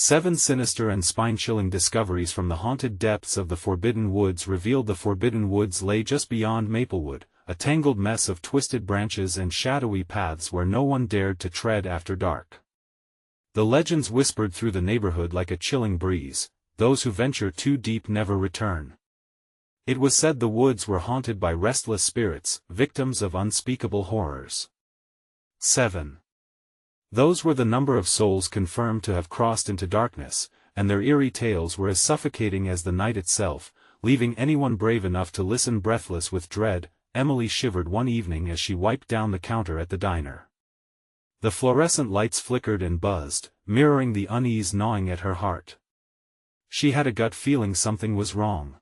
7 sinister and spine-chilling discoveries from the haunted depths of the Forbidden Woods revealed the Forbidden Woods lay just beyond Maplewood, a tangled mess of twisted branches and shadowy paths where no one dared to tread after dark. The legends whispered through the neighborhood like a chilling breeze, those who venture too deep never return. It was said the woods were haunted by restless spirits, victims of unspeakable horrors. 7. Those were the number of souls confirmed to have crossed into darkness, and their eerie tales were as suffocating as the night itself, leaving anyone brave enough to listen breathless with dread. Emily shivered one evening as she wiped down the counter at the diner. The fluorescent lights flickered and buzzed, mirroring the unease gnawing at her heart. She had a gut feeling something was wrong.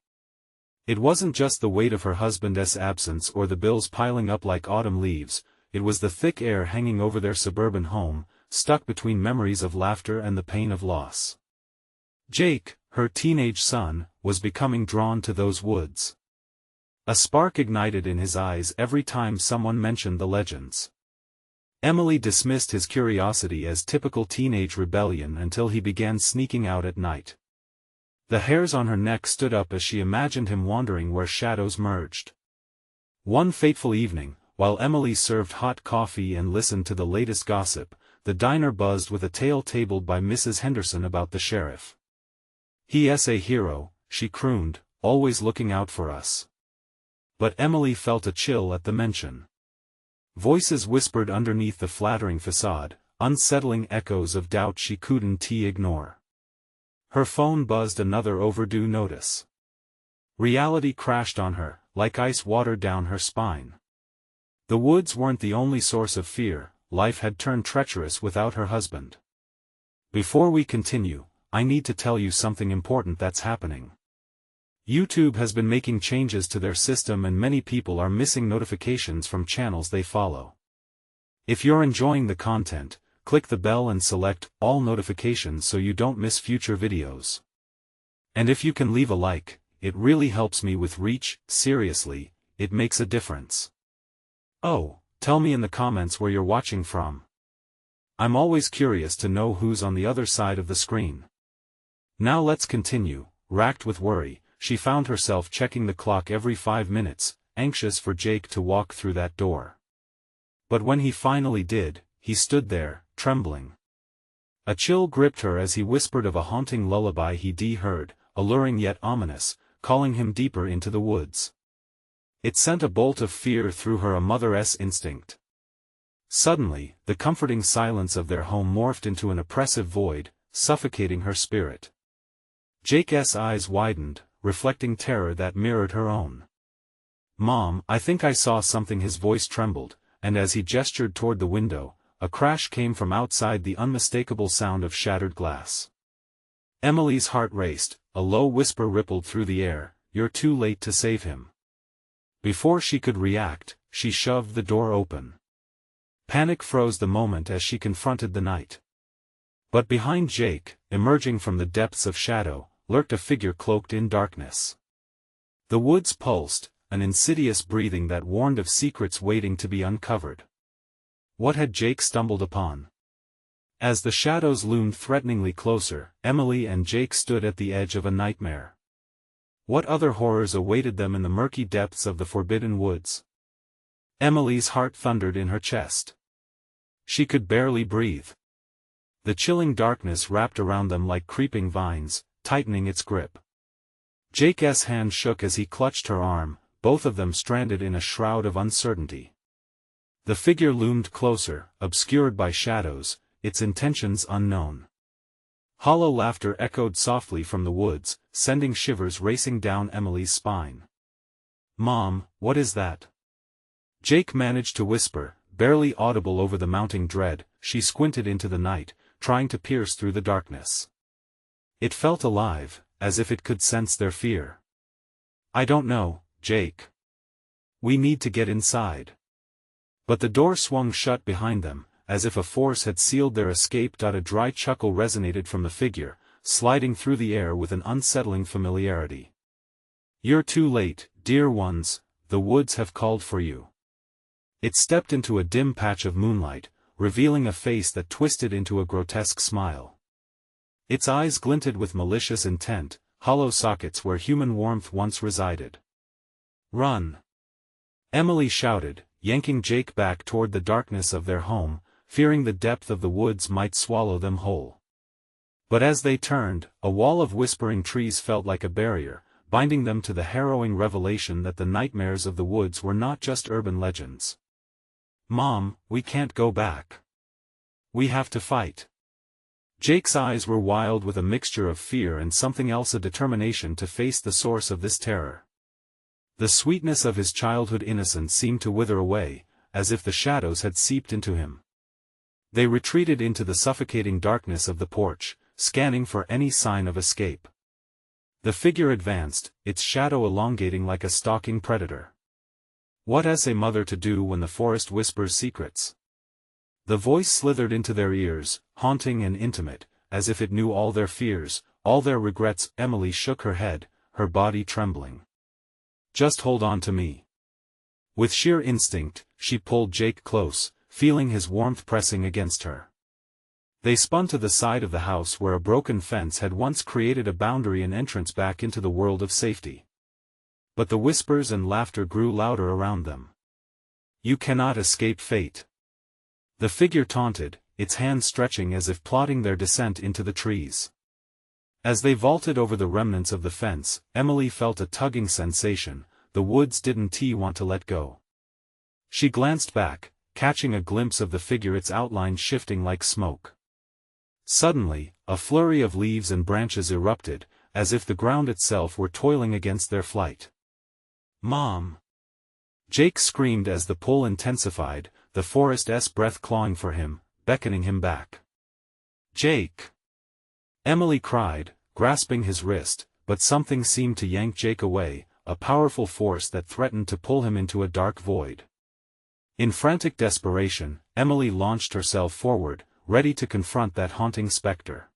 It wasn't just the weight of her husband's absence or the bills piling up like autumn leaves. It was the thick air hanging over their suburban home, stuck between memories of laughter and the pain of loss. Jake, her teenage son, was becoming drawn to those woods. A spark ignited in his eyes every time someone mentioned the legends. Emily dismissed his curiosity as typical teenage rebellion until he began sneaking out at night. The hairs on her neck stood up as she imagined him wandering where shadows merged. One fateful evening, while Emily served hot coffee and listened to the latest gossip, the diner buzzed with a tale tabled by Mrs. Henderson about the sheriff. "He's a hero," she crooned, "always looking out for us." But Emily felt a chill at the mention. Voices whispered underneath the flattering facade, unsettling echoes of doubt she couldn't ignore. Her phone buzzed another overdue notice. Reality crashed on her, like ice water down her spine. The woods weren't the only source of fear. Life had turned treacherous without her husband. Before we continue, I need to tell you something important that's happening. YouTube has been making changes to their system and many people are missing notifications from channels they follow. If you're enjoying the content, click the bell and select all notifications so you don't miss future videos. And if you can leave a like, it really helps me with reach. Seriously, it makes a difference. Oh, tell me in the comments where you're watching from. I'm always curious to know who's on the other side of the screen. Now let's continue. Racked with worry, she found herself checking the clock every 5 minutes, anxious for Jake to walk through that door. But when he finally did, he stood there, trembling. A chill gripped her as he whispered of a haunting lullaby he'd heard, alluring yet ominous, calling him deeper into the woods. It sent a bolt of fear through her, a mother's instinct. Suddenly, the comforting silence of their home morphed into an oppressive void, suffocating her spirit. Jake's eyes widened, reflecting terror that mirrored her own. "Mom, I think I saw something." His voice trembled, and as he gestured toward the window, a crash came from outside, the unmistakable sound of shattered glass. Emily's heart raced, a low whisper rippled through the air, "You're too late to save him." Before she could react, she shoved the door open. Panic froze the moment as she confronted the night. But behind Jake, emerging from the depths of shadow, lurked a figure cloaked in darkness. The woods pulsed, an insidious breathing that warned of secrets waiting to be uncovered. What had Jake stumbled upon? As the shadows loomed threateningly closer, Emily and Jake stood at the edge of a nightmare. What other horrors awaited them in the murky depths of the Forbidden Woods? Emily's heart thundered in her chest. She could barely breathe. The chilling darkness wrapped around them like creeping vines, tightening its grip. Jake's hand shook as he clutched her arm, both of them stranded in a shroud of uncertainty. The figure loomed closer, obscured by shadows, its intentions unknown. Hollow laughter echoed softly from the woods, sending shivers racing down Emily's spine. "Mom, what is that?" Jake managed to whisper, barely audible over the mounting dread. She squinted into the night, trying to pierce through the darkness. It felt alive, as if it could sense their fear. "I don't know, Jake. We need to get inside." But the door swung shut behind them, as if a force had sealed their escape. A dry chuckle resonated from the figure, sliding through the air with an unsettling familiarity. "You're too late, dear ones, the woods have called for you." It stepped into a dim patch of moonlight, revealing a face that twisted into a grotesque smile. Its eyes glinted with malicious intent, hollow sockets where human warmth once resided. "Run!" Emily shouted, yanking Jake back toward the darkness of their home, fearing the depth of the woods might swallow them whole. But as they turned, a wall of whispering trees felt like a barrier, binding them to the harrowing revelation that the nightmares of the woods were not just urban legends. "Mom, we can't go back. We have to fight." Jake's eyes were wild with a mixture of fear and something else, a determination to face the source of this terror. The sweetness of his childhood innocence seemed to wither away, as if the shadows had seeped into him. They retreated into the suffocating darkness of the porch, scanning for any sign of escape. The figure advanced, its shadow elongating like a stalking predator. What has a mother to do when the forest whispers secrets? The voice slithered into their ears, haunting and intimate, as if it knew all their fears, all their regrets. Emily shook her head, her body trembling. "Just hold on to me." With sheer instinct, she pulled Jake close, feeling his warmth pressing against her. They spun to the side of the house where a broken fence had once created a boundary and entrance back into the world of safety. But the whispers and laughter grew louder around them. "You cannot escape fate." The figure taunted, its hands stretching as if plotting their descent into the trees. As they vaulted over the remnants of the fence, Emily felt a tugging sensation. The woods didn't want to let go. She glanced back, catching a glimpse of the figure, its outline shifting like smoke. Suddenly, a flurry of leaves and branches erupted, as if the ground itself were toiling against their flight. "Mom!" Jake screamed as the pull intensified, the forest's breath clawing for him, beckoning him back. "Jake!" Emily cried, grasping his wrist, but something seemed to yank Jake away, a powerful force that threatened to pull him into a dark void. In frantic desperation, Emily launched herself forward, ready to confront that haunting specter.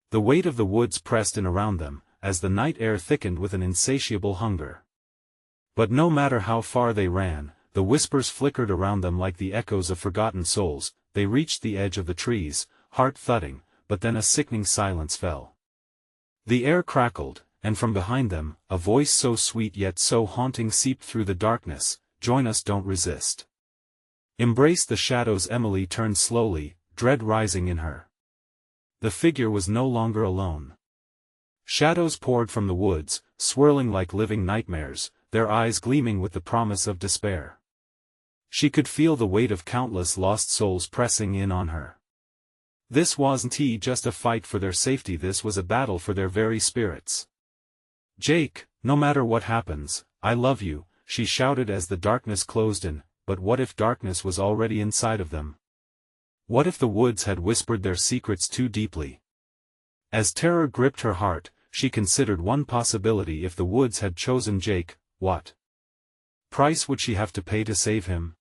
The weight of the woods pressed in around them, as the night air thickened with an insatiable hunger. But no matter how far they ran, the whispers flickered around them like the echoes of forgotten souls. They reached the edge of the trees, heart thudding, but then a sickening silence fell. The air crackled, and from behind them, a voice so sweet yet so haunting seeped through the darkness. "Join us, don't resist. Embrace the shadows." Emily turned slowly, dread rising in her. The figure was no longer alone. Shadows poured from the woods, swirling like living nightmares, their eyes gleaming with the promise of despair. She could feel the weight of countless lost souls pressing in on her. This wasn't just a fight for their safety, this was a battle for their very spirits. "Jake, no matter what happens, I love you," she shouted as the darkness closed in. But what if darkness was already inside of them? What if the woods had whispered their secrets too deeply? As terror gripped her heart, she considered one possibility. If the woods had chosen Jake, what price would she have to pay to save him?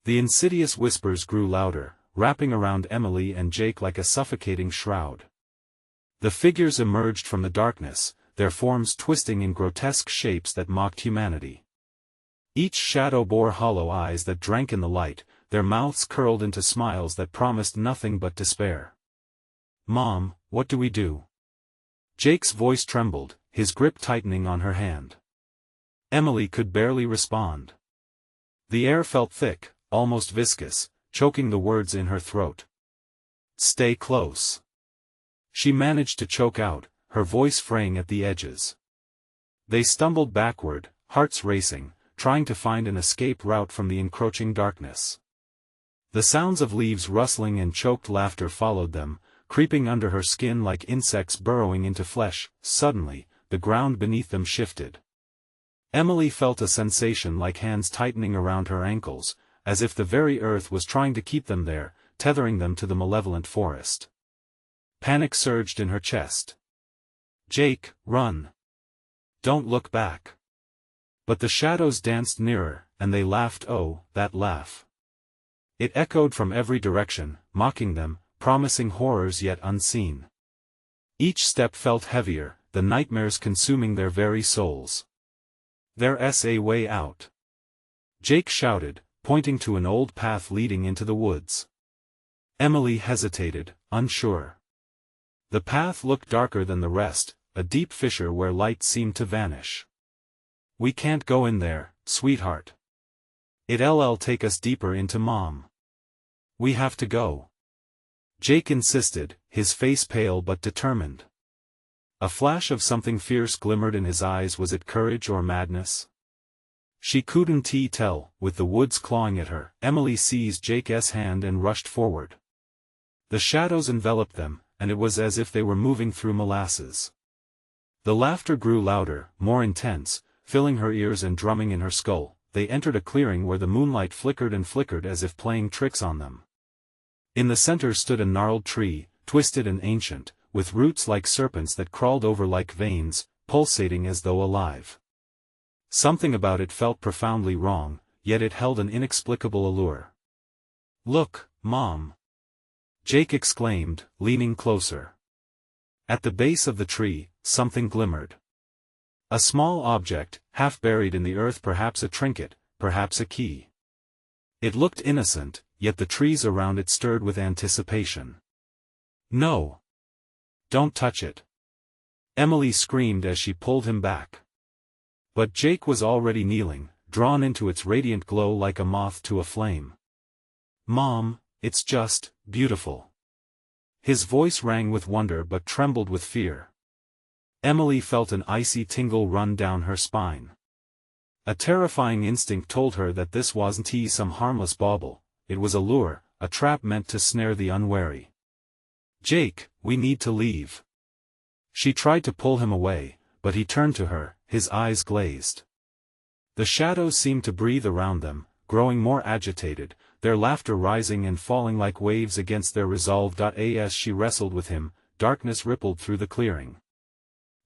The insidious whispers grew louder, wrapping around Emily and Jake like a suffocating shroud. The figures emerged from the darkness, their forms twisting in grotesque shapes that mocked humanity. Each shadow bore hollow eyes that drank in the light, their mouths curled into smiles that promised nothing but despair. "Mom, what do we do?" Jake's voice trembled, his grip tightening on her hand. Emily could barely respond. The air felt thick, almost viscous, choking the words in her throat. "Stay close." She managed to choke out, her voice fraying at the edges. They stumbled backward, hearts racing, trying to find an escape route from the encroaching darkness. The sounds of leaves rustling and choked laughter followed them, creeping under her skin like insects burrowing into flesh. Suddenly, the ground beneath them shifted. Emily felt a sensation like hands tightening around her ankles, as if the very earth was trying to keep them there, tethering them to the malevolent forest. Panic surged in her chest. "Jake, run! Don't look back!" But the shadows danced nearer, and they laughed. Oh, that laugh! It echoed from every direction, mocking them, promising horrors yet unseen. Each step felt heavier, the nightmares consuming their very souls. "There's a way out," Jake shouted, pointing to an old path leading into the woods. Emily hesitated, unsure. The path looked darker than the rest, a deep fissure where light seemed to vanish. "We can't go in there, sweetheart. It'll take us deeper into Mom. We have to go," Jake insisted, his face pale but determined. A flash of something fierce glimmered in his eyes. Was it courage or madness? She couldn't tell. With the woods clawing at her, Emily seized Jake's hand and rushed forward. The shadows enveloped them, and it was as if they were moving through molasses. The laughter grew louder, more intense, filling her ears and drumming in her skull. They entered a clearing where the moonlight flickered and flickered as if playing tricks on them. In the center stood a gnarled tree, twisted and ancient, with roots like serpents that crawled over like veins, pulsating as though alive. Something about it felt profoundly wrong, yet it held an inexplicable allure. "Look, Mom!" Jake exclaimed, leaning closer. At the base of the tree, something glimmered. A small object, half buried in the earth, perhaps a trinket, perhaps a key. It looked innocent, yet the trees around it stirred with anticipation. "No! Don't touch it!" Emily screamed as she pulled him back. But Jake was already kneeling, drawn into its radiant glow like a moth to a flame. "Mom, it's just beautiful." His voice rang with wonder but trembled with fear. Emily felt an icy tingle run down her spine. A terrifying instinct told her that this wasn't some harmless bauble, it was a lure, a trap meant to snare the unwary. "Jake, we need to leave." She tried to pull him away, but he turned to her, his eyes glazed. The shadows seemed to breathe around them, growing more agitated, their laughter rising and falling like waves against their resolve. As she wrestled with him, darkness rippled through the clearing.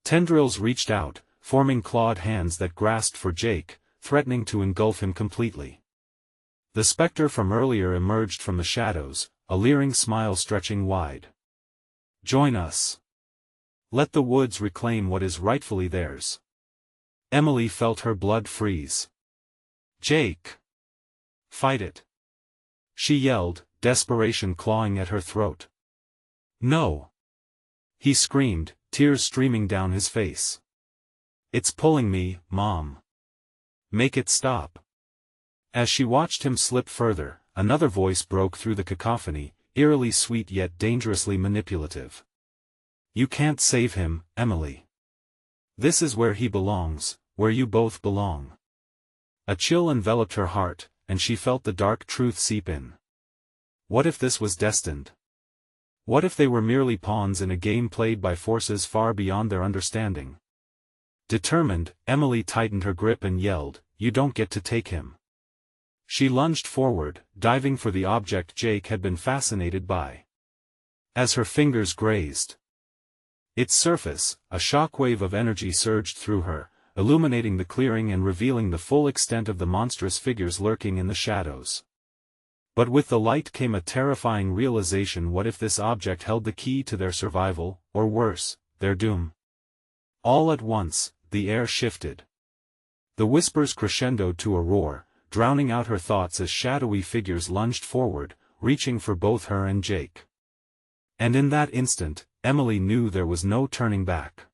Tendrils reached out, forming clawed hands that grasped for Jake, threatening to engulf him completely. The specter from earlier emerged from the shadows, a leering smile stretching wide. "Join us. Let the woods reclaim what is rightfully theirs." Emily felt her blood freeze. "Jake! Fight it!" she yelled, desperation clawing at her throat. "No!" he screamed, tears streaming down his face. "It's pulling me, Mom. Make it stop." As she watched him slip further, another voice broke through the cacophony, eerily sweet yet dangerously manipulative. "You can't save him, Emily. This is where he belongs, where you both belong." A chill enveloped her heart, and she felt the dark truth seep in. What if this was destined? What if they were merely pawns in a game played by forces far beyond their understanding? Determined, Emily tightened her grip and yelled, "You don't get to take him." She lunged forward, diving for the object Jake had been fascinated by. As her fingers grazed its surface, a shockwave of energy surged through her, illuminating the clearing and revealing the full extent of the monstrous figures lurking in the shadows. But with the light came a terrifying realization: what if this object held the key to their survival, or worse, their doom? All at once, the air shifted. The whispers crescendoed to a roar, drowning out her thoughts as shadowy figures lunged forward, reaching for both her and Jake. And in that instant, Emily knew there was no turning back.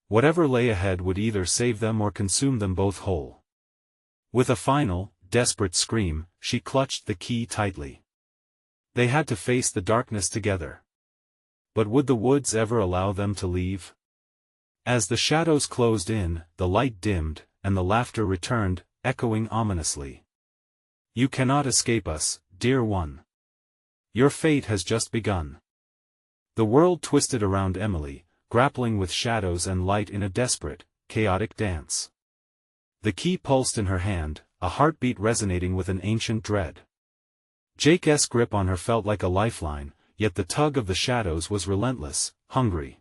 Whatever lay ahead would either save them or consume them both whole. With a final, desperate scream, she clutched the key tightly. They had to face the darkness together. But would the woods ever allow them to leave? As the shadows closed in, the light dimmed, and the laughter returned, echoing ominously. "You cannot escape us, dear one. Your fate has just begun." The world twisted around Emily, grappling with shadows and light in a desperate, chaotic dance. The key pulsed in her hand, a heartbeat resonating with an ancient dread. Jake's grip on her felt like a lifeline, yet the tug of the shadows was relentless, hungry.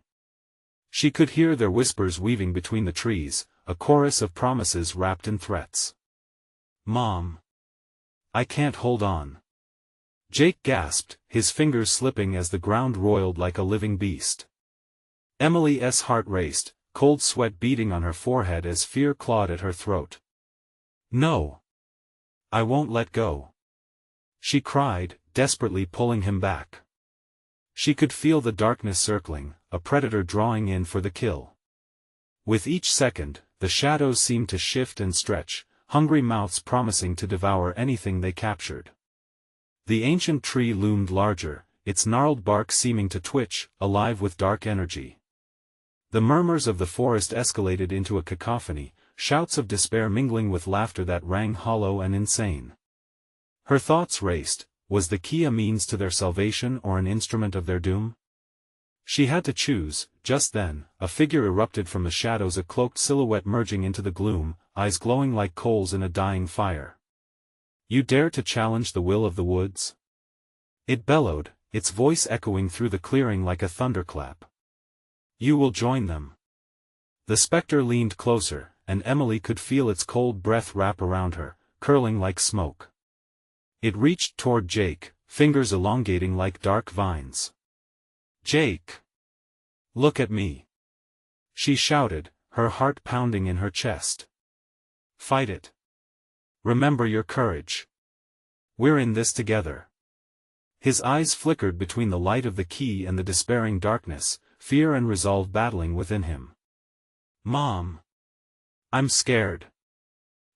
She could hear their whispers weaving between the trees, a chorus of promises wrapped in threats. "Mom! I can't hold on." Jake gasped, his fingers slipping as the ground roiled like a living beast. Emily's heart raced, cold sweat beading on her forehead as fear clawed at her throat. "No! I won't let go!" she cried, desperately pulling him back. She could feel the darkness circling, a predator drawing in for the kill. With each second, the shadows seemed to shift and stretch, hungry mouths promising to devour anything they captured. The ancient tree loomed larger, its gnarled bark seeming to twitch, alive with dark energy. The murmurs of the forest escalated into a cacophony, shouts of despair mingling with laughter that rang hollow and insane. Her thoughts raced. Was the key a means to their salvation or an instrument of their doom? She had to choose. Just then, a figure erupted from the shadows, a cloaked silhouette merging into the gloom, eyes glowing like coals in a dying fire. You dare to challenge the will of the woods? It bellowed, its voice echoing through the clearing like a thunderclap. You will join them. The specter leaned closer, and Emily could feel its cold breath wrap around her, curling like smoke. It reached toward Jake, fingers elongating like dark vines. Jake! Look at me! She shouted, her heart pounding in her chest. Fight it! Remember your courage. We're in this together. His eyes flickered between the light of the key and the despairing darkness, fear and resolve battling within him. Mom! I'm scared.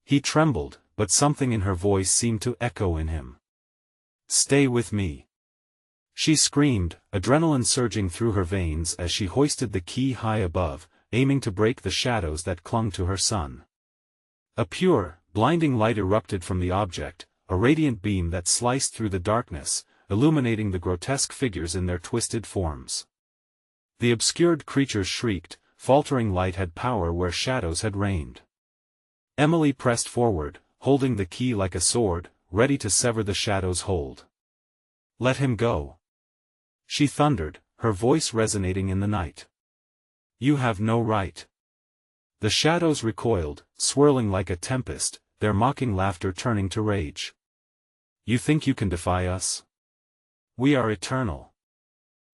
He trembled, but something in her voice seemed to echo in him. Stay with me. She screamed, adrenaline surging through her veins as she hoisted the key high above, aiming to break the shadows that clung to her son. A pure, blinding light erupted from the object, a radiant beam that sliced through the darkness, illuminating the grotesque figures in their twisted forms. The obscured creatures shrieked, faltering light had power where shadows had reigned. Emily pressed forward, holding the key like a sword, ready to sever the shadow's hold. Let him go. She thundered, her voice resonating in the night. You have no right. The shadows recoiled, swirling like a tempest, their mocking laughter turning to rage. You think you can defy us? We are eternal.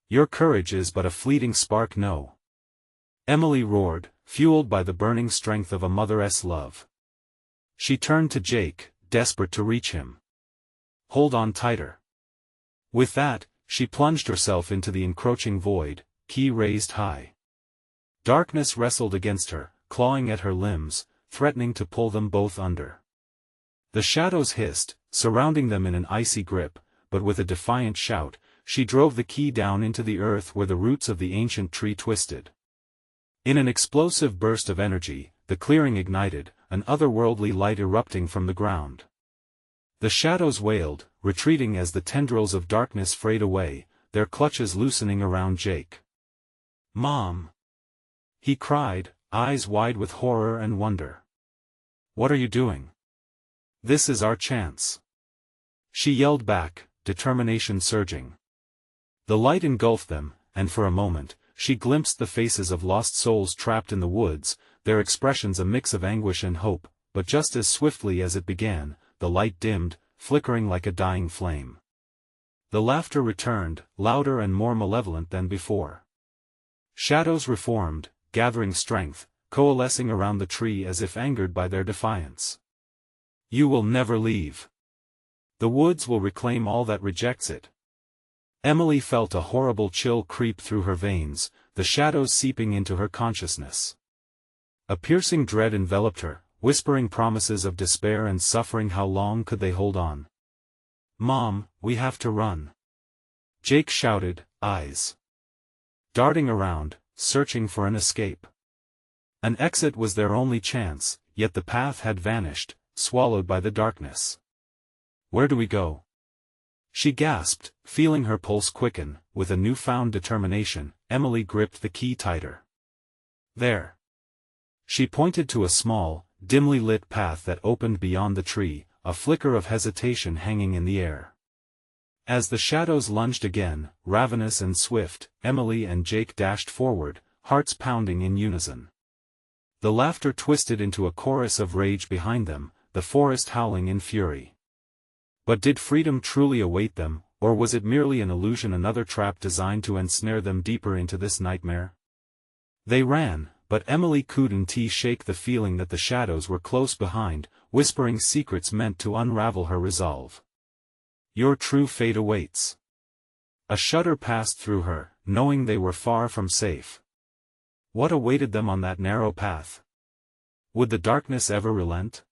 Your courage is but a fleeting spark. No. Emily roared, fueled by the burning strength of a mother's love. She turned to Jake, desperate to reach him. Hold on tighter. With that, she plunged herself into the encroaching void, key raised high. Darkness wrestled against her, clawing at her limbs, threatening to pull them both under. The shadows hissed, surrounding them in an icy grip, but with a defiant shout, she drove the key down into the earth where the roots of the ancient tree twisted. In an explosive burst of energy, the clearing ignited, an otherworldly light erupting from the ground. The shadows wailed, retreating as the tendrils of darkness frayed away, their clutches loosening around Jake. Mom! He cried, eyes wide with horror and wonder. What are you doing? This is our chance. She yelled back, determination surging. The light engulfed them, and for a moment, she glimpsed the faces of lost souls trapped in the woods, their expressions a mix of anguish and hope, but just as swiftly as it began, the light dimmed, flickering like a dying flame. The laughter returned, louder and more malevolent than before. Shadows reformed, gathering strength, coalescing around the tree as if angered by their defiance. You will never leave. The woods will reclaim all that rejects it. Emily felt a horrible chill creep through her veins, the shadows seeping into her consciousness. A piercing dread enveloped her, whispering promises of despair and suffering. How long could they hold on? Mom, we have to run. Jake shouted, eyes darting around, searching for an escape. An exit was their only chance, yet the path had vanished, swallowed by the darkness. Where do we go? She gasped, feeling her pulse quicken. With a newfound determination, Emily gripped the key tighter. There. She pointed to a small, dimly lit path that opened beyond the tree, a flicker of hesitation hanging in the air. As the shadows lunged again, ravenous and swift, Emily and Jake dashed forward, hearts pounding in unison. The laughter twisted into a chorus of rage behind them, the forest howling in fury. But did freedom truly await them, or was it merely an illusion, another trap designed to ensnare them deeper into this nightmare? They ran, but Emily couldn't shake the feeling that the shadows were close behind, whispering secrets meant to unravel her resolve. Your true fate awaits. A shudder passed through her, knowing they were far from safe. What awaited them on that narrow path? Would the darkness ever relent?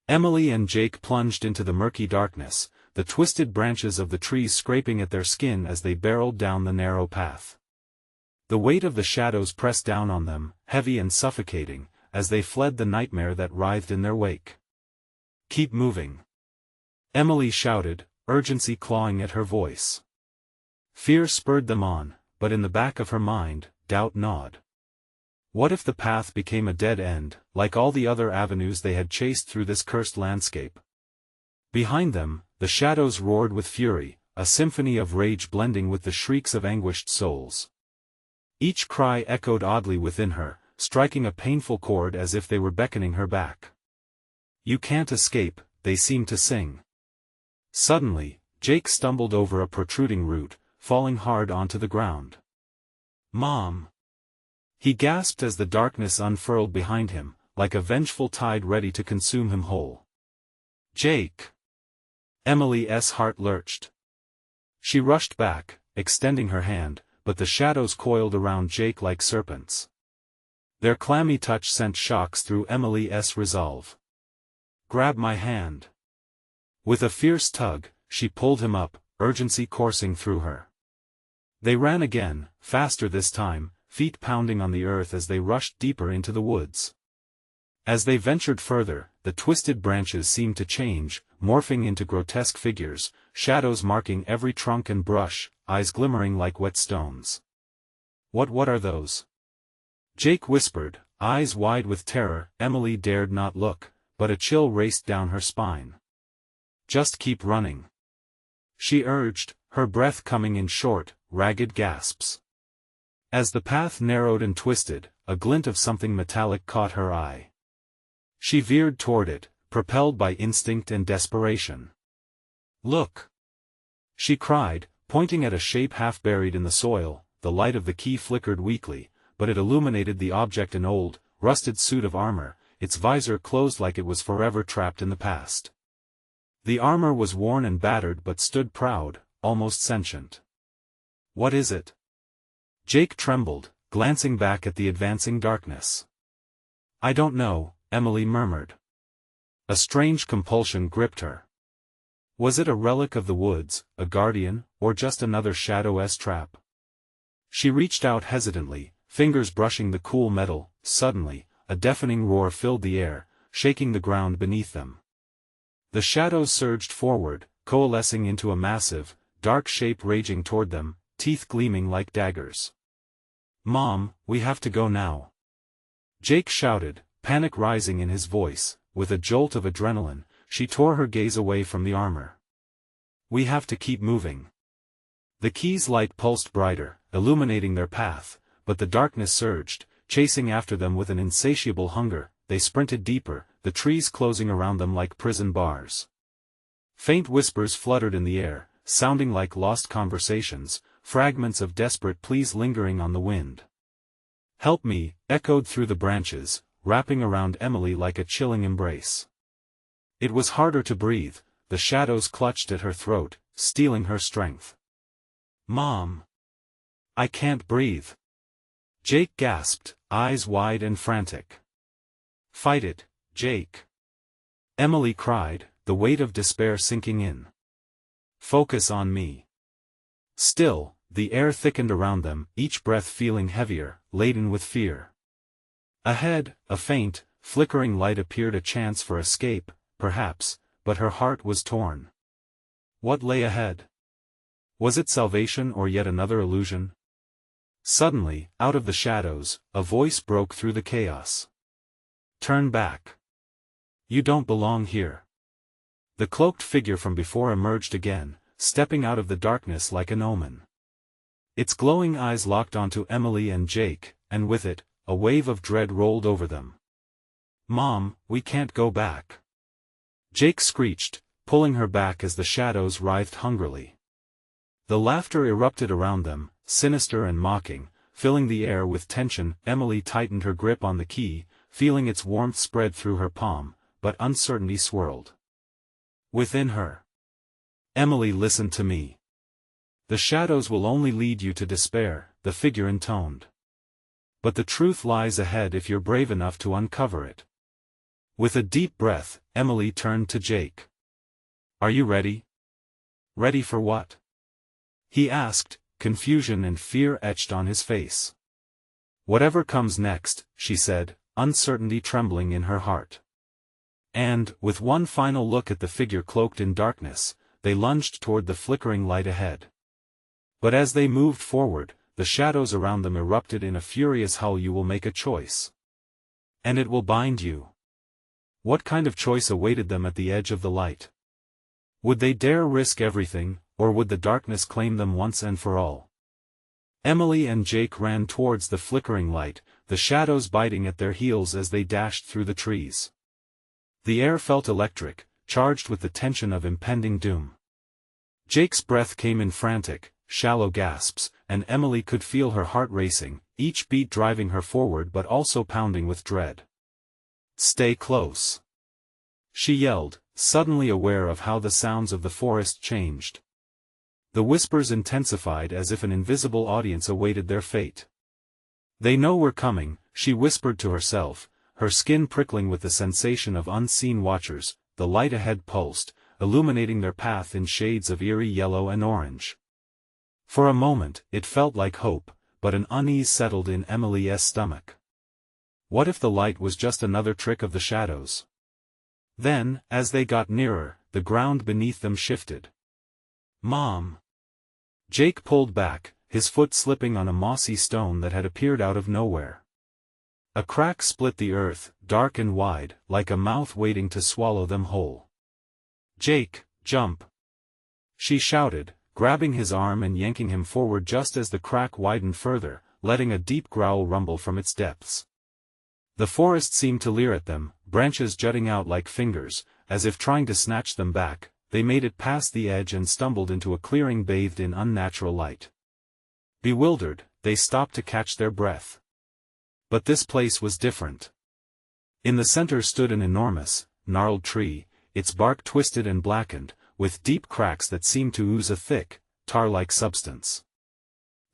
Emily and Jake plunged into the murky darkness, the twisted branches of the trees scraping at their skin as they barreled down the narrow path. The weight of the shadows pressed down on them, heavy and suffocating, as they fled the nightmare that writhed in their wake. "Keep moving," Emily shouted, urgency clawing at her voice. Fear spurred them on, but in the back of her mind, doubt gnawed. What if the path became a dead end, like all the other avenues they had chased through this cursed landscape? Behind them, the shadows roared with fury, a symphony of rage blending with the shrieks of anguished souls. Each cry echoed oddly within her, striking a painful chord as if they were beckoning her back. "You can't escape," they seemed to sing. Suddenly, Jake stumbled over a protruding root, falling hard onto the ground. "Mom!" He gasped as the darkness unfurled behind him, like a vengeful tide ready to consume him whole. "Jake!" Emily's heart lurched. She rushed back, extending her hand, but the shadows coiled around Jake like serpents. Their clammy touch sent shocks through Emily's resolve. "Grab my hand." With a fierce tug, she pulled him up, urgency coursing through her. They ran again, faster this time, feet pounding on the earth as they rushed deeper into the woods. As they ventured further, the twisted branches seemed to change, morphing into grotesque figures, shadows marking every trunk and brush, eyes glimmering like wet stones. What are those?" Jake whispered, eyes wide with terror. Emily dared not look, but a chill raced down her spine. "Just keep running," she urged, her breath coming in short, ragged gasps. As the path narrowed and twisted, a glint of something metallic caught her eye. She veered toward it, propelled by instinct and desperation. "Look!" she cried, pointing at a shape half buried in the soil. The light of the key flickered weakly, but it illuminated the object, an old, rusted suit of armor, its visor closed like it was forever trapped in the past. The armor was worn and battered but stood proud, almost sentient. "What is it?" Jake trembled, glancing back at the advancing darkness. "I don't know," Emily murmured. A strange compulsion gripped her. Was it a relic of the woods, a guardian, or just another shadow's trap? She reached out hesitantly, fingers brushing the cool metal. Suddenly, a deafening roar filled the air, shaking the ground beneath them. The shadows surged forward, coalescing into a massive, dark shape raging toward them, teeth gleaming like daggers. "Mom, we have to go now," Jake shouted, panic rising in his voice. With a jolt of adrenaline, she tore her gaze away from the armor. "We have to keep moving." The key's light pulsed brighter, illuminating their path, but the darkness surged, chasing after them with an insatiable hunger. They sprinted deeper, the trees closing around them like prison bars. Faint whispers fluttered in the air, sounding like lost conversations, fragments of desperate pleas lingering on the wind. "Help me," echoed through the branches, wrapping around Emily like a chilling embrace. It was harder to breathe, the shadows clutched at her throat, stealing her strength. "Mom! I can't breathe!" Jake gasped, eyes wide and frantic. "Fight it, Jake!" Emily cried, the weight of despair sinking in. "Focus on me." Still, the air thickened around them, each breath feeling heavier, laden with fear. Ahead, a faint, flickering light appeared, a chance for escape, perhaps, but her heart was torn. What lay ahead? Was it salvation or yet another illusion? Suddenly, out of the shadows, a voice broke through the chaos. "Turn back. You don't belong here." The cloaked figure from before emerged again, stepping out of the darkness like an omen. Its glowing eyes locked onto Emily and Jake, and with it, a wave of dread rolled over them. "Mom, we can't go back," Jake screeched, pulling her back as the shadows writhed hungrily. The laughter erupted around them, sinister and mocking, filling the air with tension. Emily tightened her grip on the key, feeling its warmth spread through her palm, but uncertainty swirled within her. "Emily, listen to me." The shadows will only lead you to despair, the figure intoned. But the truth lies ahead if you're brave enough to uncover it. With a deep breath, Emily turned to Jake. Are you ready? Ready for what? He asked, confusion and fear etched on his face. Whatever comes next, she said, uncertainty trembling in her heart. And, with one final look at the figure cloaked in darkness, they lunged toward the flickering light ahead. But as they moved forward, the shadows around them erupted in a furious howl. You will make a choice. And it will bind you. What kind of choice awaited them at the edge of the light? Would they dare risk everything, or would the darkness claim them once and for all? Emily and Jake ran towards the flickering light, the shadows biting at their heels as they dashed through the trees. The air felt electric, charged with the tension of impending doom. Jake's breath came in frantic, shallow gasps, and Emily could feel her heart racing, each beat driving her forward but also pounding with dread. Stay close! She yelled, suddenly aware of how the sounds of the forest changed. The whispers intensified as if an invisible audience awaited their fate. They know we're coming, she whispered to herself, her skin prickling with the sensation of unseen watchers. The light ahead pulsed, illuminating their path in shades of eerie yellow and orange. For a moment, it felt like hope, but an unease settled in Emily's stomach. What if the light was just another trick of the shadows? Then, as they got nearer, the ground beneath them shifted. Mom! Jake pulled back, his foot slipping on a mossy stone that had appeared out of nowhere. A crack split the earth, dark and wide, like a mouth waiting to swallow them whole. Jake, jump! She shouted, grabbing his arm and yanking him forward just as the crack widened further, letting a deep growl rumble from its depths. The forest seemed to leer at them, branches jutting out like fingers, as if trying to snatch them back. They made it past the edge and stumbled into a clearing bathed in unnatural light. Bewildered, they stopped to catch their breath. But this place was different. In the center stood an enormous, gnarled tree, its bark twisted and blackened, with deep cracks that seemed to ooze a thick, tar-like substance.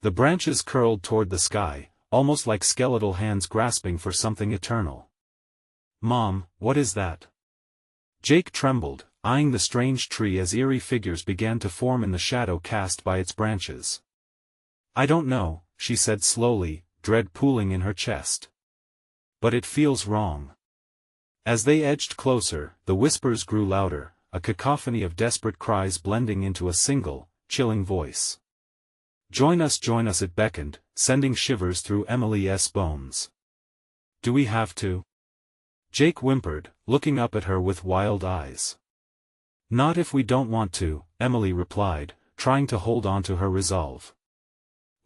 The branches curled toward the sky, almost like skeletal hands grasping for something eternal. Mom, what is that? Jake trembled, eyeing the strange tree as eerie figures began to form in the shadow cast by its branches. I don't know, she said slowly, dread pooling in her chest. But it feels wrong. As they edged closer, the whispers grew louder, a cacophony of desperate cries blending into a single, chilling voice. Join us, it beckoned, sending shivers through Emily's bones. Do we have to? Jake whimpered, looking up at her with wild eyes. Not if we don't want to, Emily replied, trying to hold on to her resolve.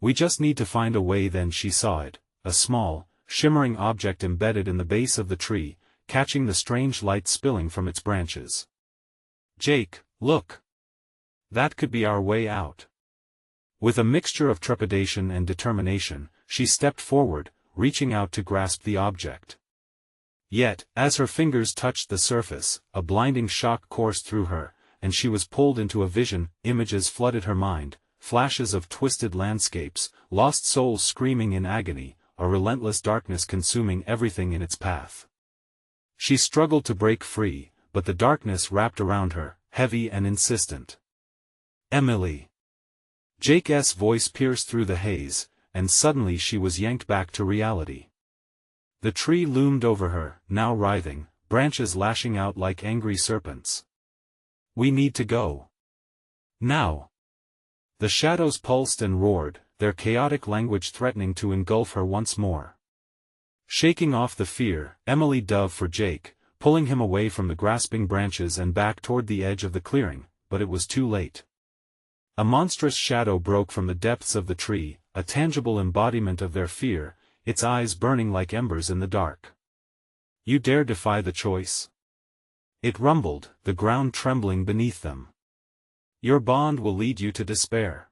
We just need to find a way. Then she saw it, a small, shimmering object embedded in the base of the tree, catching the strange light spilling from its branches. Jake, look! That could be our way out. With a mixture of trepidation and determination, she stepped forward, reaching out to grasp the object. Yet, as her fingers touched the surface, a blinding shock coursed through her, and she was pulled into a vision. Images flooded her mind, flashes of twisted landscapes, lost souls screaming in agony, a relentless darkness consuming everything in its path. She struggled to break free, but the darkness wrapped around her, heavy and insistent. Emily! Jake's voice pierced through the haze, and suddenly she was yanked back to reality. The tree loomed over her, now writhing, branches lashing out like angry serpents. We need to go. Now. The shadows pulsed and roared, their chaotic language threatening to engulf her once more. Shaking off the fear, Emily dove for Jake, pulling him away from the grasping branches and back toward the edge of the clearing, but it was too late. A monstrous shadow broke from the depths of the tree, a tangible embodiment of their fear, its eyes burning like embers in the dark. You dare defy the choice? It rumbled, the ground trembling beneath them. Your bond will lead you to despair.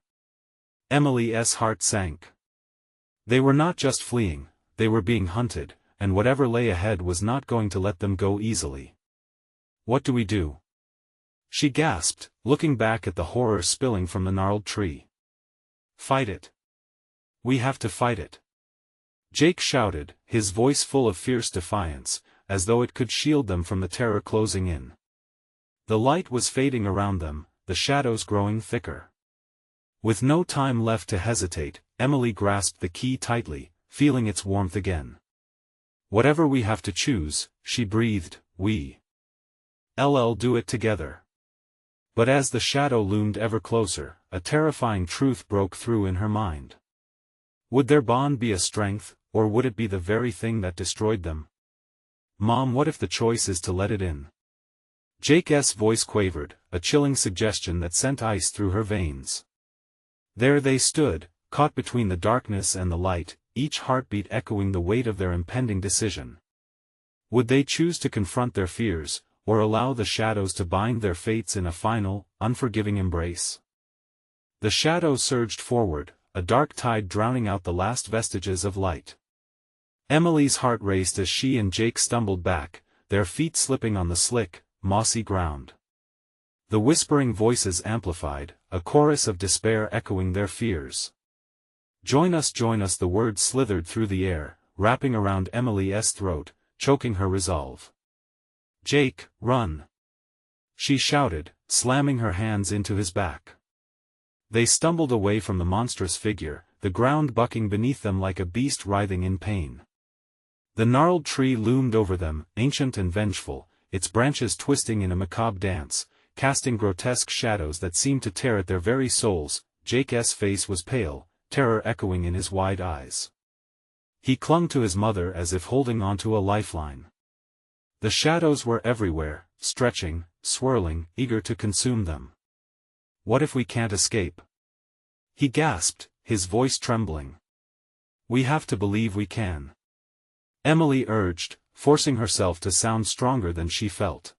Emily's heart sank. They were not just fleeing, they were being hunted, and whatever lay ahead was not going to let them go easily. What do we do? She gasped, looking back at the horror spilling from the gnarled tree. Fight it. We have to fight it. Jake shouted, his voice full of fierce defiance, as though it could shield them from the terror closing in. The light was fading around them, the shadows growing thicker. With no time left to hesitate, Emily grasped the key tightly, feeling its warmth again. Whatever we have to choose, she breathed, we'll do it together. But as the shadow loomed ever closer, a terrifying truth broke through in her mind. Would their bond be a strength, or would it be the very thing that destroyed them? Mom, what if the choice is to let it in? Jake's voice quavered, a chilling suggestion that sent ice through her veins. There they stood, caught between the darkness and the light, each heartbeat echoing the weight of their impending decision. Would they choose to confront their fears, or allow the shadows to bind their fates in a final, unforgiving embrace? The shadow surged forward, a dark tide drowning out the last vestiges of light. Emily's heart raced as she and Jake stumbled back, their feet slipping on the slick, mossy ground. The whispering voices amplified, a chorus of despair echoing their fears. Join us, the words slithered through the air, wrapping around Emily's throat, choking her resolve. Jake, run! She shouted, slamming her hands into his back. They stumbled away from the monstrous figure, the ground bucking beneath them like a beast writhing in pain. The gnarled tree loomed over them, ancient and vengeful, its branches twisting in a macabre dance, casting grotesque shadows that seemed to tear at their very souls. Jake's face was pale, terror echoing in his wide eyes. He clung to his mother as if holding onto a lifeline. The shadows were everywhere, stretching, swirling, eager to consume them. What if we can't escape? He gasped, his voice trembling. We have to believe we can. Emily urged, forcing herself to sound stronger than she felt.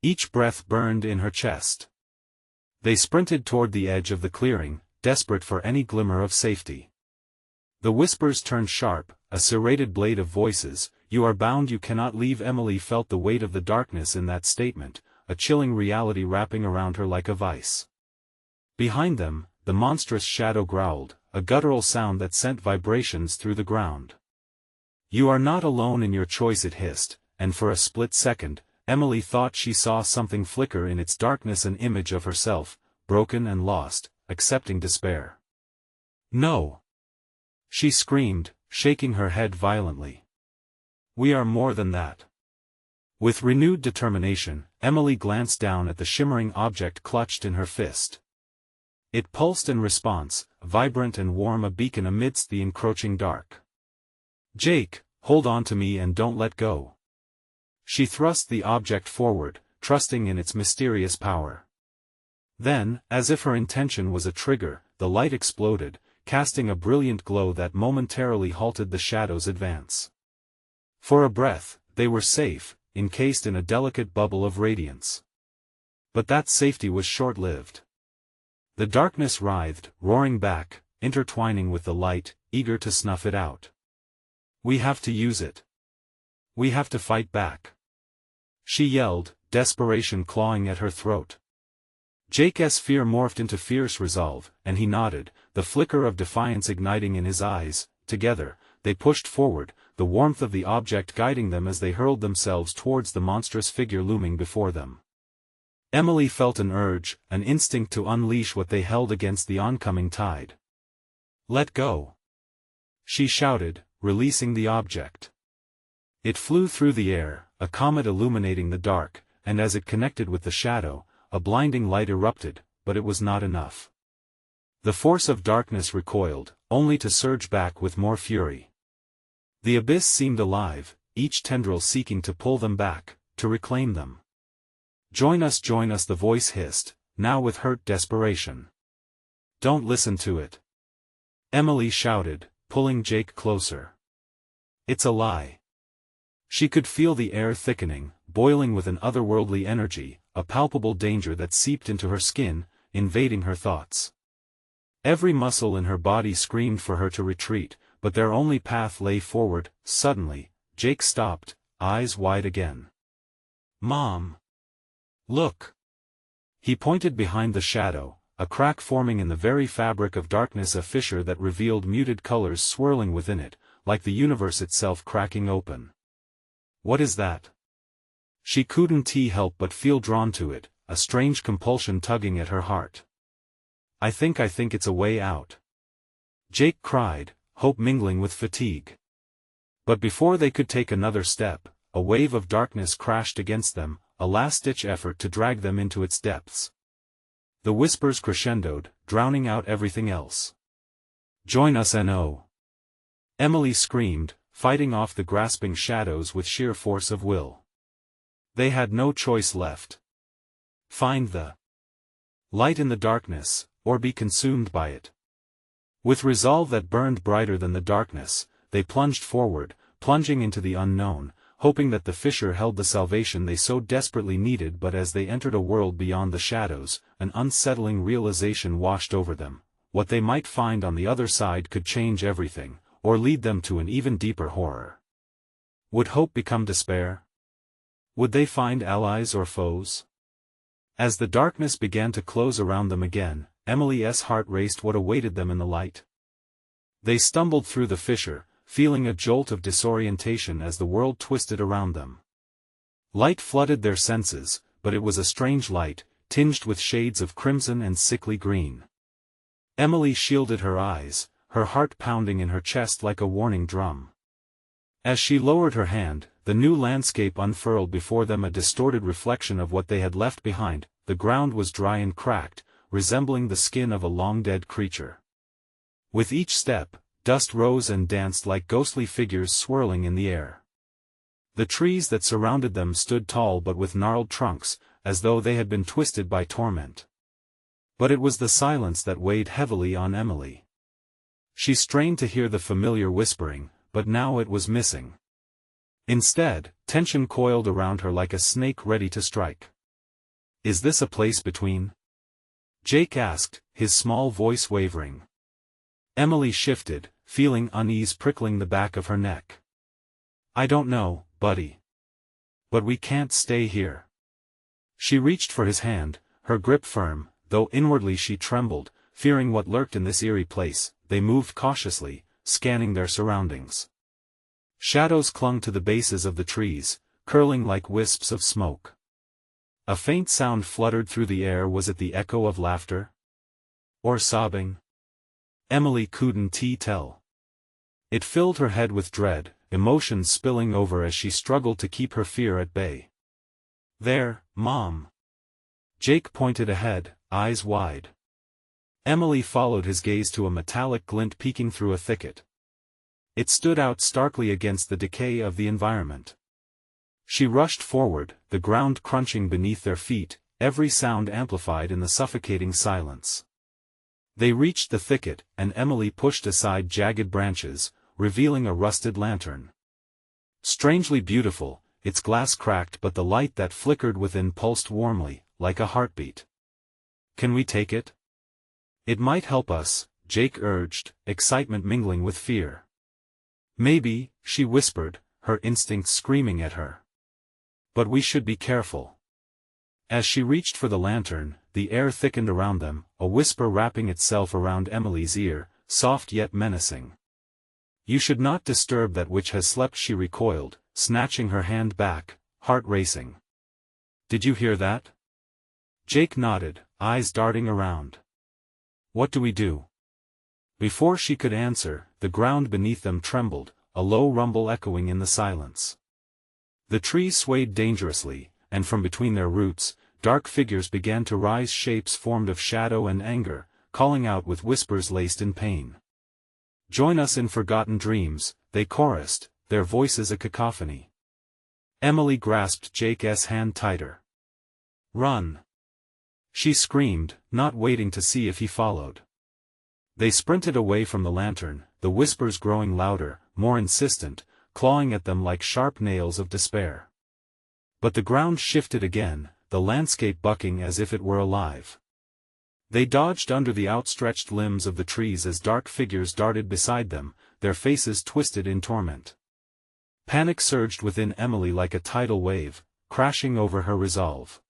Each breath burned in her chest. They sprinted toward the edge of the clearing, desperate for any glimmer of safety. The whispers turned sharp, a serrated blade of voices. You are bound, you cannot leave. Emily felt the weight of the darkness in that statement, a chilling reality wrapping around her like a vice. Behind them, the monstrous shadow growled, a guttural sound that sent vibrations through the ground. You are not alone in your choice, it hissed, and for a split second, Emily thought she saw something flicker in its darkness, an image of herself, broken and lost, accepting despair. No! She screamed, shaking her head violently. We are more than that. With renewed determination, Emily glanced down at the shimmering object clutched in her fist. It pulsed in response, vibrant and warm, a beacon amidst the encroaching dark. Jake, hold on to me and don't let go. She thrust the object forward, trusting in its mysterious power. Then, as if her intention was a trigger, the light exploded, casting a brilliant glow that momentarily halted the shadow's advance. For a breath, they were safe, encased in a delicate bubble of radiance. But that safety was short-lived. The darkness writhed, roaring back, intertwining with the light, eager to snuff it out. We have to use it. We have to fight back. She yelled, desperation clawing at her throat. Jake's fear morphed into fierce resolve, and he nodded, the flicker of defiance igniting in his eyes. Together, they pushed forward, the warmth of the object guiding them as they hurled themselves towards the monstrous figure looming before them. Emily felt an urge, an instinct to unleash what they held against the oncoming tide. Let go! She shouted, releasing the object. It flew through the air, a comet illuminating the dark, and as it connected with the shadow, a blinding light erupted, but it was not enough. The force of darkness recoiled, only to surge back with more fury. The abyss seemed alive, each tendril seeking to pull them back, to reclaim them. Join us, the voice hissed, now with hurt desperation. Don't listen to it. Emily shouted, pulling Jake closer. It's a lie. She could feel the air thickening, boiling with an otherworldly energy, a palpable danger that seeped into her skin, invading her thoughts. Every muscle in her body screamed for her to retreat, but their only path lay forward. Suddenly, Jake stopped, eyes wide again. Mom! Look! He pointed behind the shadow, a crack forming in the very fabric of darkness, a fissure that revealed muted colors swirling within it, like the universe itself cracking open. What is that? She couldn't help but feel drawn to it, a strange compulsion tugging at her heart. I think it's a way out," Jake cried, hope mingling with fatigue. But before they could take another step, a wave of darkness crashed against them, a last-ditch effort to drag them into its depths. The whispers crescendoed, drowning out everything else. "Join us, no!" Emily screamed, fighting off the grasping shadows with sheer force of will. They had no choice left. Find the light in the darkness, or be consumed by it. With resolve that burned brighter than the darkness, they plunged forward, plunging into the unknown, hoping that the fissure held the salvation they so desperately needed. But as they entered a world beyond the shadows, an unsettling realization washed over them. What they might find on the other side could change everything, or lead them to an even deeper horror. Would hope become despair? Would they find allies or foes? As the darkness began to close around them again, Emily's heart raced. What awaited them in the light? They stumbled through the fissure, feeling a jolt of disorientation as the world twisted around them. Light flooded their senses, but it was a strange light, tinged with shades of crimson and sickly green. Emily shielded her eyes, her heart pounding in her chest like a warning drum. As she lowered her hand, the new landscape unfurled before them, a distorted reflection of what they had left behind. The ground was dry and cracked, resembling the skin of a long-dead creature. With each step, dust rose and danced like ghostly figures swirling in the air. The trees that surrounded them stood tall but with gnarled trunks, as though they had been twisted by torment. But it was the silence that weighed heavily on Emily. She strained to hear the familiar whispering, but now it was missing. Instead, tension coiled around her like a snake ready to strike. "Is this a place between?" Jake asked, his small voice wavering. Emily shifted, feeling unease prickling the back of her neck. "I don't know, buddy. But we can't stay here." She reached for his hand, her grip firm, though inwardly she trembled, fearing what lurked in this eerie place. They moved cautiously, scanning their surroundings. Shadows clung to the bases of the trees, curling like wisps of smoke. A faint sound fluttered through the air. Was it the echo of laughter? Or sobbing? Emily couldn't tell. It filled her head with dread, emotions spilling over as she struggled to keep her fear at bay. "There, Mom." Jake pointed ahead, eyes wide. Emily followed his gaze to a metallic glint peeking through a thicket. It stood out starkly against the decay of the environment. She rushed forward, the ground crunching beneath their feet, every sound amplified in the suffocating silence. They reached the thicket, and Emily pushed aside jagged branches, revealing a rusted lantern. Strangely beautiful, its glass cracked, but the light that flickered within pulsed warmly, like a heartbeat. "Can we take it? It might help us," Jake urged, excitement mingling with fear. "Maybe," she whispered, her instincts screaming at her. "But we should be careful." As she reached for the lantern, the air thickened around them, a whisper wrapping itself around Emily's ear, soft yet menacing. "You should not disturb that which has slept," she recoiled, snatching her hand back, heart racing. "Did you hear that?" Jake nodded, eyes darting around. "What do we do?" Before she could answer, the ground beneath them trembled, a low rumble echoing in the silence. The trees swayed dangerously, and from between their roots, dark figures began to rise, shapes formed of shadow and anger, calling out with whispers laced in pain. "Join us in forgotten dreams," they chorused, their voices a cacophony. Emily grasped Jake's hand tighter. "Run!" she screamed, not waiting to see if he followed. They sprinted away from the lantern, the whispers growing louder, more insistent, clawing at them like sharp nails of despair. But the ground shifted again, the landscape bucking as if it were alive. They dodged under the outstretched limbs of the trees as dark figures darted beside them, their faces twisted in torment. Panic surged within Emily like a tidal wave, crashing over her resolve.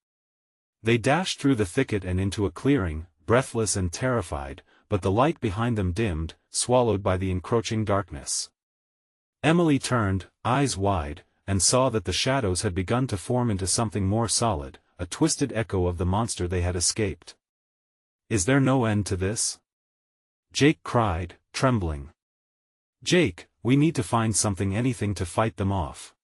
They dashed through the thicket and into a clearing, breathless and terrified, but the light behind them dimmed, swallowed by the encroaching darkness. Emily turned, eyes wide, and saw that the shadows had begun to form into something more solid, a twisted echo of the monster they had escaped. "Is there no end to this?" Jake cried, trembling. "Jake, we need to find anything to fight them off."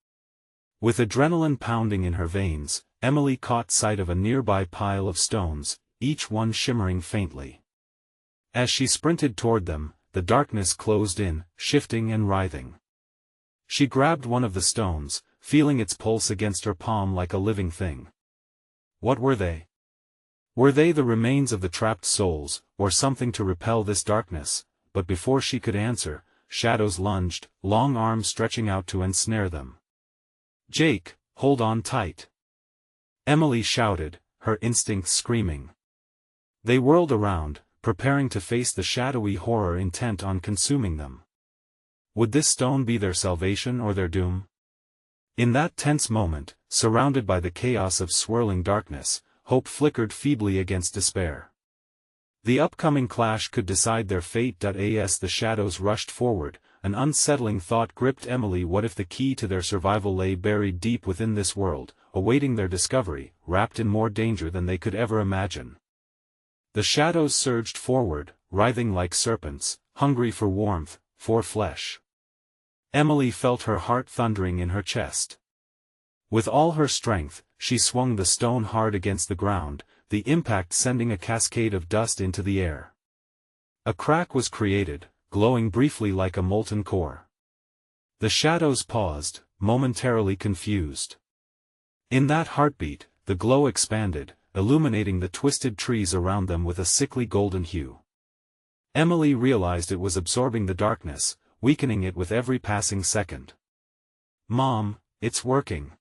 With adrenaline pounding in her veins, Emily caught sight of a nearby pile of stones, each one shimmering faintly. As she sprinted toward them, the darkness closed in, shifting and writhing. She grabbed one of the stones, feeling its pulse against her palm like a living thing. What were they? Were they the remains of the trapped souls, or something to repel this darkness? But before she could answer, shadows lunged, long arms stretching out to ensnare them. "Jake, hold on tight!" Emily shouted, her instincts screaming. They whirled around, preparing to face the shadowy horror intent on consuming them. Would this stone be their salvation or their doom? In that tense moment, surrounded by the chaos of swirling darkness, hope flickered feebly against despair. The upcoming clash could decide their fate. As the shadows rushed forward, an unsettling thought gripped Emily. What if the key to their survival lay buried deep within this world, awaiting their discovery, wrapped in more danger than they could ever imagine? The shadows surged forward, writhing like serpents, hungry for warmth, for flesh. Emily felt her heart thundering in her chest. With all her strength, she swung the stone hard against the ground, the impact sending a cascade of dust into the air. A crack was created, glowing briefly like a molten core. The shadows paused, momentarily confused. In that heartbeat, the glow expanded, illuminating the twisted trees around them with a sickly golden hue. Emily realized it was absorbing the darkness, weakening it with every passing second. "Mom, it's working!"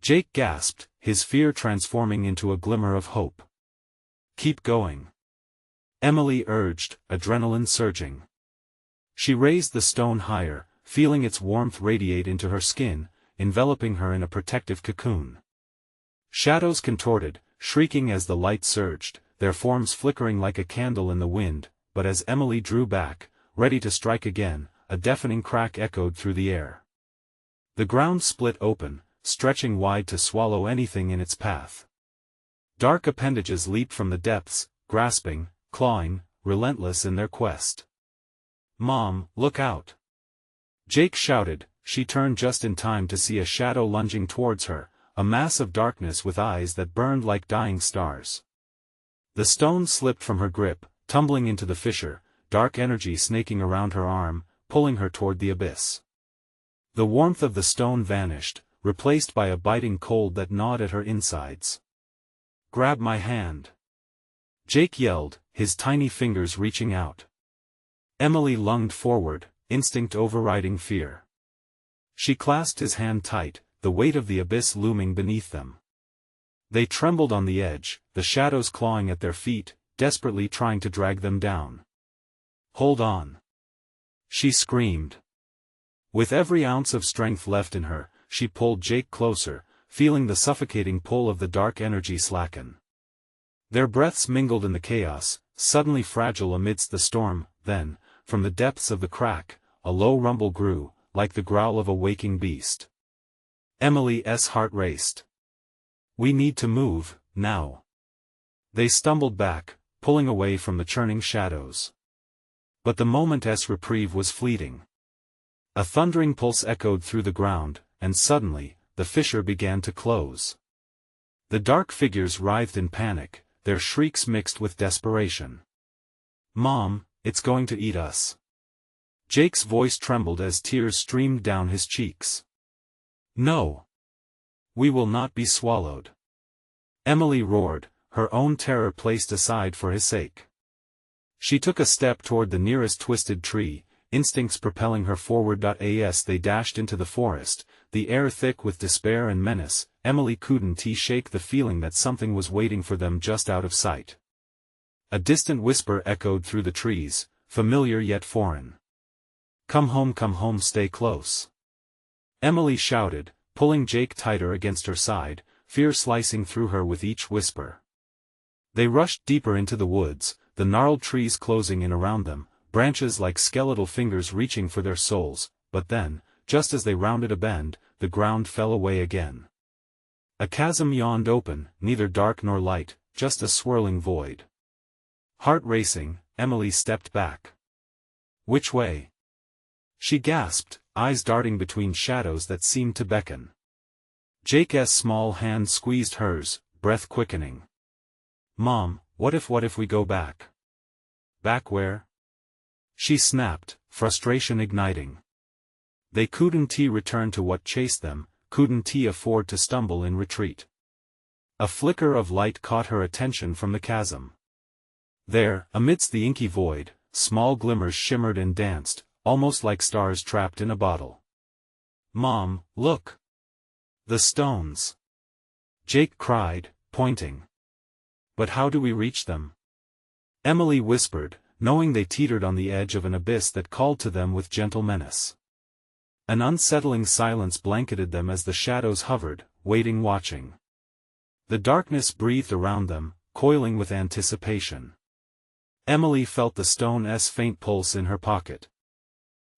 Jake gasped, his fear transforming into a glimmer of hope. "Keep going," Emily urged, adrenaline surging. She raised the stone higher, feeling its warmth radiate into her skin, enveloping her in a protective cocoon. Shadows contorted, shrieking as the light surged, their forms flickering like a candle in the wind, but as Emily drew back, ready to strike again, a deafening crack echoed through the air. The ground split open, stretching wide to swallow anything in its path. Dark appendages leaped from the depths, grasping, clawing, relentless in their quest. "Mom, look out!" Jake shouted. She turned just in time to see a shadow lunging towards her, a mass of darkness with eyes that burned like dying stars. The stone slipped from her grip, tumbling into the fissure, dark energy snaking around her arm, pulling her toward the abyss. The warmth of the stone vanished, replaced by a biting cold that gnawed at her insides. "Grab my hand!" Jake yelled, his tiny fingers reaching out. Emily lunged forward, instinct overriding fear. She clasped his hand tight, the weight of the abyss looming beneath them. They trembled on the edge, the shadows clawing at their feet, desperately trying to drag them down. "Hold on!" she screamed. With every ounce of strength left in her, she pulled Jake closer, feeling the suffocating pull of the dark energy slacken. Their breaths mingled in the chaos, suddenly fragile amidst the storm. Then, from the depths of the crack, a low rumble grew, like the growl of a waking beast. Emily's heart raced. "We need to move, now." They stumbled back, pulling away from the churning shadows. But the moment's reprieve was fleeting. A thundering pulse echoed through the ground, and suddenly, the fissure began to close. The dark figures writhed in panic, their shrieks mixed with desperation. "Mom, it's going to eat us." Jake's voice trembled as tears streamed down his cheeks. "No. We will not be swallowed," Emily roared, her own terror placed aside for his sake. She took a step toward the nearest twisted tree, instincts propelling her forward. As they dashed into the forest, the air thick with despair and menace, Emily couldn't shake the feeling that something was waiting for them just out of sight. A distant whisper echoed through the trees, familiar yet foreign. Come home, stay close." Emily shouted, pulling Jake tighter against her side, fear slicing through her with each whisper. They rushed deeper into the woods, the gnarled trees closing in around them, branches like skeletal fingers reaching for their souls, but then, just as they rounded a bend, the ground fell away again. A chasm yawned open, neither dark nor light, just a swirling void. Heart racing, Emily stepped back. Which way? She gasped, eyes darting between shadows that seemed to beckon. Jake's small hand squeezed hers, breath quickening. Mom, what if we go back? Back where? She snapped, frustration igniting. They couldn't return to what chased them, couldn't afford to stumble in retreat. A flicker of light caught her attention from the chasm. There, amidst the inky void, small glimmers shimmered and danced, almost like stars trapped in a bottle. Mom, look! The stones! Jake cried, pointing. But how do we reach them? Emily whispered, knowing they teetered on the edge of an abyss that called to them with gentle menace. An unsettling silence blanketed them as the shadows hovered, waiting, watching. The darkness breathed around them, coiling with anticipation. Emily felt the stone's faint pulse in her pocket,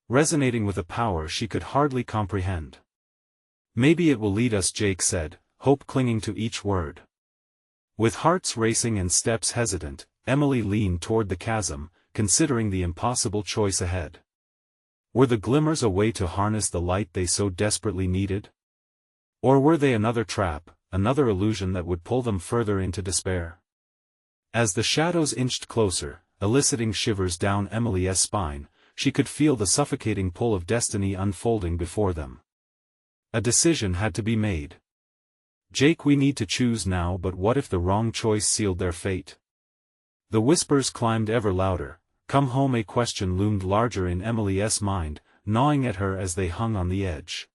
resonating with a power she could hardly comprehend. Maybe it will lead us, Jake said, hope clinging to each word. With hearts racing and steps hesitant, Emily leaned toward the chasm, considering the impossible choice ahead. Were the glimmers a way to harness the light they so desperately needed? Or were they another trap, another illusion that would pull them further into despair? As the shadows inched closer, eliciting shivers down Emily's spine, she could feel the suffocating pull of destiny unfolding before them. A decision had to be made. Jake, we need to choose now, but what if the wrong choice sealed their fate? The whispers climbed ever louder. Come home. A question loomed larger in Emily's mind, gnawing at her as they hung on the edge.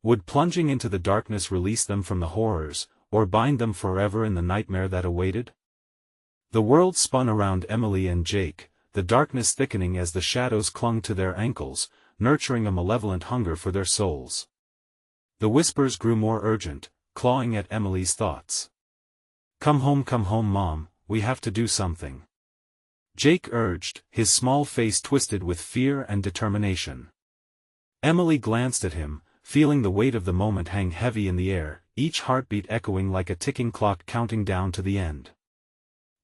Would plunging into the darkness release them from the horrors, or bind them forever in the nightmare that awaited? The world spun around Emily and Jake, the darkness thickening as the shadows clung to their ankles, nurturing a malevolent hunger for their souls. The whispers grew more urgent, clawing at Emily's thoughts. Come home, Mom, we have to do something. Jake urged, his small face twisted with fear and determination. Emily glanced at him, feeling the weight of the moment hang heavy in the air, each heartbeat echoing like a ticking clock counting down to the end.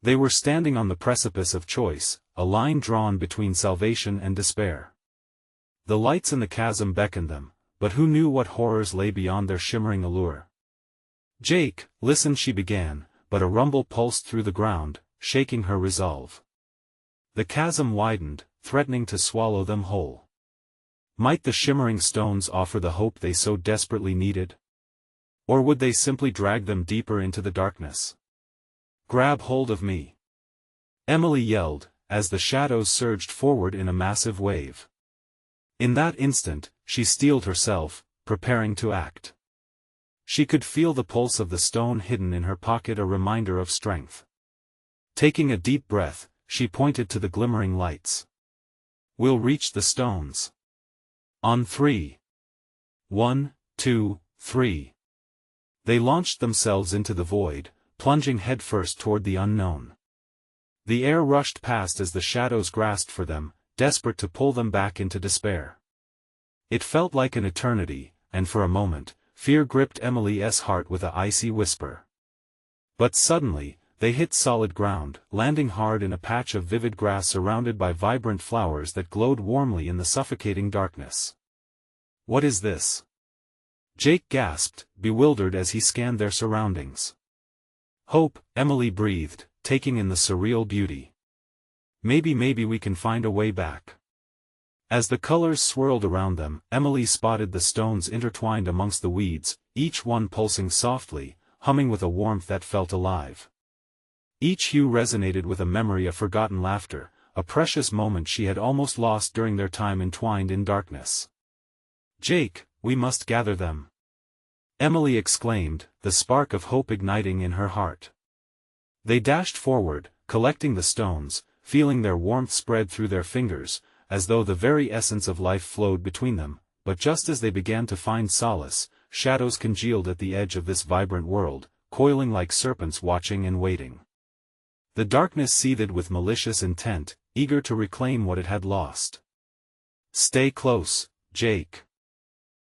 They were standing on the precipice of choice, a line drawn between salvation and despair. The lights in the chasm beckoned them, but who knew what horrors lay beyond their shimmering allure? Jake, listen, she began, but a rumble pulsed through the ground, shaking her resolve. The chasm widened, threatening to swallow them whole. Might the shimmering stones offer the hope they so desperately needed? Or would they simply drag them deeper into the darkness? Grab hold of me! Emily yelled, as the shadows surged forward in a massive wave. In that instant, she steeled herself, preparing to act. She could feel the pulse of the stone hidden in her pocket, a reminder of strength. Taking a deep breath, she pointed to the glimmering lights. We'll reach the stones. On 3. 1, 2, 3. They launched themselves into the void, plunging headfirst toward the unknown. The air rushed past as the shadows grasped for them, desperate to pull them back into despair. It felt like an eternity, and for a moment, fear gripped Emily's heart with an icy whisper. But suddenly, they hit solid ground, landing hard in a patch of vivid grass surrounded by vibrant flowers that glowed warmly in the suffocating darkness. What is this? Jake gasped, bewildered as he scanned their surroundings. Hope, Emily breathed, taking in the surreal beauty. Maybe we can find a way back. As the colors swirled around them, Emily spotted the stones intertwined amongst the weeds, each one pulsing softly, humming with a warmth that felt alive. Each hue resonated with a memory of forgotten laughter, a precious moment she had almost lost during their time entwined in darkness. Jake, we must gather them! Emily exclaimed, the spark of hope igniting in her heart. They dashed forward, collecting the stones, feeling their warmth spread through their fingers, as though the very essence of life flowed between them, but just as they began to find solace, shadows congealed at the edge of this vibrant world, coiling like serpents watching and waiting. The darkness seethed with malicious intent, eager to reclaim what it had lost. "Stay close, Jake,"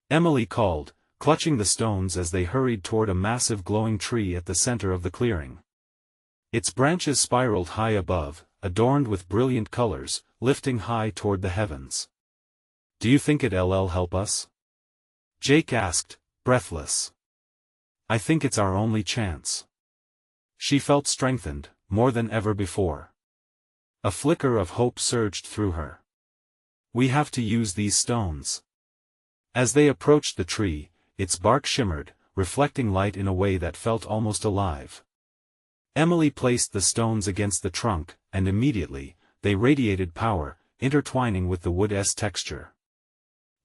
Emily called, clutching the stones as they hurried toward a massive glowing tree at the center of the clearing. Its branches spiraled high above, adorned with brilliant colors, lifting high toward the heavens. "Do you think it'll help us?" Jake asked, breathless. "I think it's our only chance." She felt strengthened, more than ever before. A flicker of hope surged through her. "We have to use these stones." As they approached the tree, its bark shimmered, reflecting light in a way that felt almost alive. Emily placed the stones against the trunk, and immediately, they radiated power, intertwining with the wood's texture.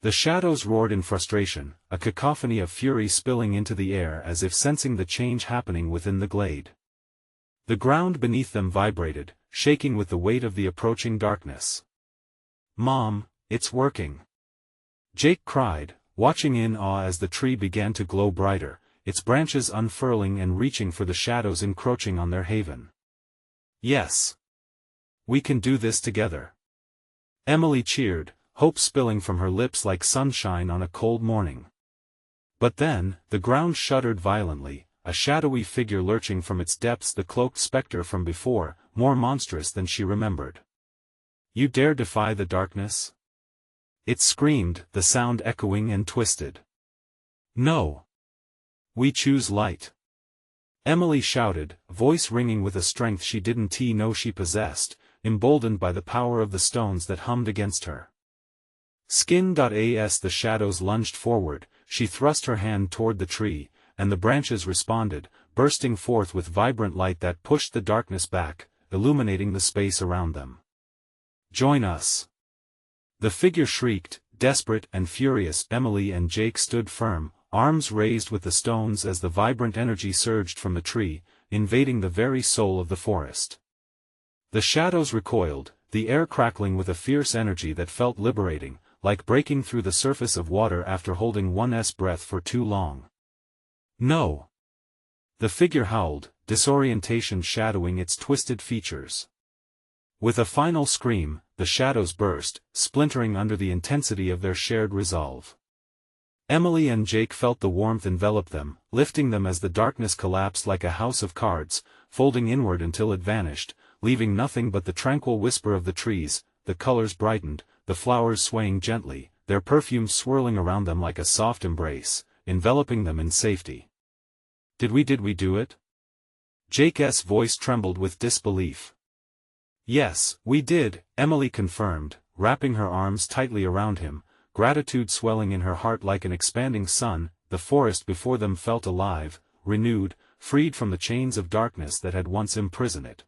The shadows roared in frustration, a cacophony of fury spilling into the air as if sensing the change happening within the glade. The ground beneath them vibrated, shaking with the weight of the approaching darkness. "Mom, it's working!" Jake cried, watching in awe as the tree began to glow brighter, its branches unfurling and reaching for the shadows encroaching on their haven. "Yes! We can do this together!" Emily cheered, hope spilling from her lips like sunshine on a cold morning. But then, the ground shuddered violently, a shadowy figure lurching from its depths, the cloaked specter from before, more monstrous than she remembered. "You dare defy the darkness?" It screamed, the sound echoing and twisted. "No! We choose light!" Emily shouted, voice ringing with a strength she didn't know she possessed, emboldened by the power of the stones that hummed against her. As the shadows lunged forward, she thrust her hand toward the tree, and the branches responded, bursting forth with vibrant light that pushed the darkness back, illuminating the space around them. "Join us!" The figure shrieked, desperate and furious. Emily and Jake stood firm, arms raised with the stones as the vibrant energy surged from the tree, invading the very soul of the forest. The shadows recoiled, the air crackling with a fierce energy that felt liberating, like breaking through the surface of water after holding one's breath for too long. "No!" The figure howled, disorientation shadowing its twisted features. With a final scream, the shadows burst, splintering under the intensity of their shared resolve. Emily and Jake felt the warmth envelop them, lifting them as the darkness collapsed like a house of cards, folding inward until it vanished, leaving nothing but the tranquil whisper of the trees. The colors brightened, the flowers swaying gently, their perfumes swirling around them like a soft embrace, enveloping them in safety. Did we do it?" Jake's voice trembled with disbelief. "Yes, we did," Emily confirmed, wrapping her arms tightly around him, gratitude swelling in her heart like an expanding sun. The forest before them felt alive, renewed, freed from the chains of darkness that had once imprisoned it.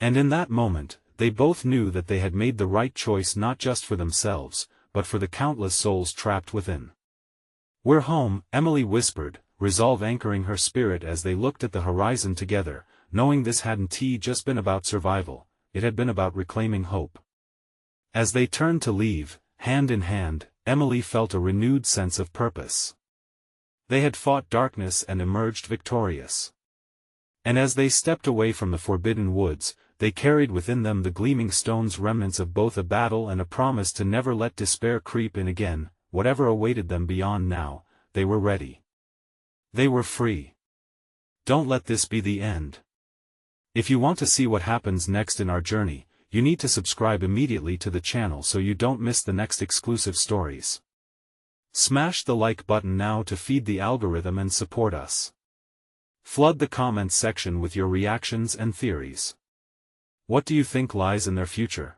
And in that moment, they both knew that they had made the right choice, not just for themselves, but for the countless souls trapped within. "We're home," Emily whispered, resolve anchoring her spirit as they looked at the horizon together, knowing this hadn't just been about survival, it had been about reclaiming hope. As they turned to leave, hand in hand, Emily felt a renewed sense of purpose. They had fought darkness and emerged victorious. And as they stepped away from the forbidden woods, they carried within them the gleaming stones, remnants of both a battle and a promise to never let despair creep in again. Whatever awaited them beyond now, they were ready. They were free. Don't let this be the end. If you want to see what happens next in our journey, you need to subscribe immediately to the channel so you don't miss the next exclusive stories. Smash the like button now to feed the algorithm and support us. Flood the comments section with your reactions and theories. What do you think lies in their future?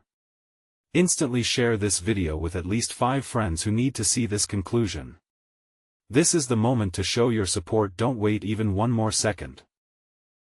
Instantly share this video with at least 5 friends who need to see this conclusion. This is the moment to show your support. Don't wait even one more second.